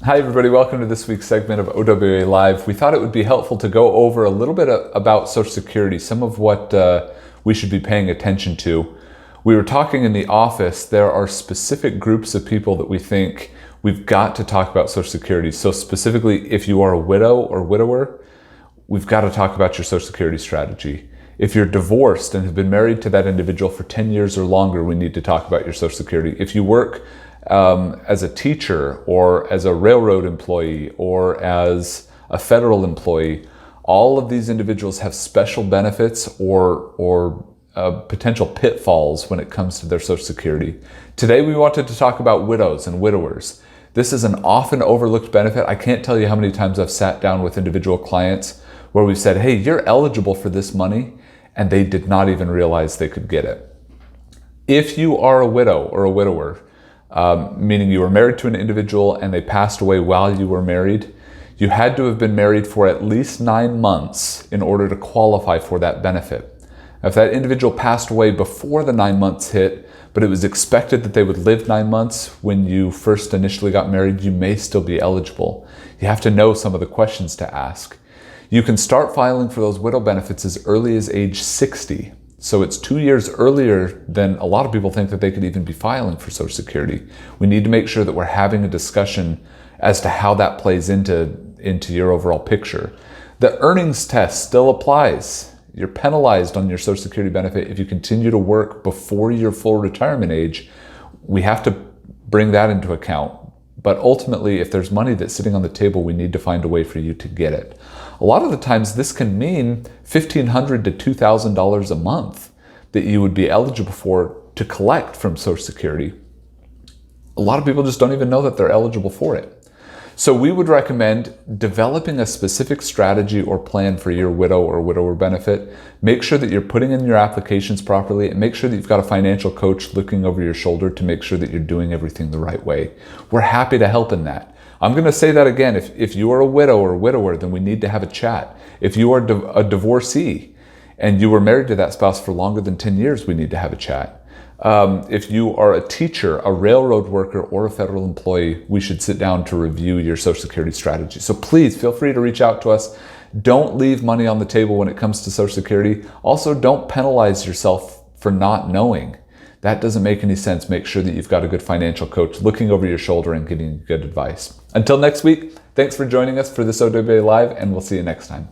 Hi everybody, welcome to this week's segment of OWA Live. We thought it would be helpful to go over a little bit about Social Security, some of what we should be paying attention to. We were talking in the office, there are specific groups of people that we think we've got to talk about Social Security. So specifically, if you are a widow or widower, we've got to talk about your Social Security strategy. If you're divorced and have been married to that individual for 10 years or longer, we need to talk about your Social Security. If you work as a teacher or as a railroad employee or as a federal employee, all of these individuals have special benefits or potential pitfalls when it comes to their Social Security. Today we wanted to talk about widows and widowers. This is an often overlooked benefit. I can't tell you how many times I've sat down with individual clients where we've said, hey, you're eligible for this money, and they did not even realize they could get it. If you are a widow or a widower, meaning you were married to an individual and they passed away while you were married, you had to have been married for at least 9 months in order to qualify for that benefit. If that individual passed away before the 9 months hit, but it was expected that they would live 9 months when you first initially got married, you may still be eligible. You have to know some of the questions to ask. You can start filing for those widow benefits as early as age 60. So it's 2 years earlier than a lot of people think that they could even be filing for Social Security. We need to make sure that we're having a discussion as to how that plays into your overall picture. The earnings test still applies. You're penalized on your Social Security benefit if you continue to work before your full retirement age. We have to bring that into account. But ultimately, if there's money that's sitting on the table, we need to find a way for you to get it. A lot of the times this can mean $1,500 to $2,000 a month that you would be eligible for to collect from Social Security. A lot of people just don't even know that they're eligible for it. So we would recommend developing a specific strategy or plan for your widow or widower benefit. Make sure that you're putting in your applications properly, and make sure that you've got a financial coach looking over your shoulder to make sure that you're doing everything the right way. We're happy to help in that. I'm going to say that again. If you are a widow or widower, then we need to have a chat. If you are a divorcee and you were married to that spouse for longer than 10 years, we need to have a chat. If you are a teacher, a railroad worker, or a federal employee, we should sit down to review your Social Security strategy. So please feel free to reach out to us. Don't leave money on the table when it comes to Social Security. Also, don't penalize yourself for not knowing. That doesn't make any sense. Make sure that you've got a good financial coach looking over your shoulder and giving you good advice. Until next week, thanks for joining us for this OWA Live, and we'll see you next time.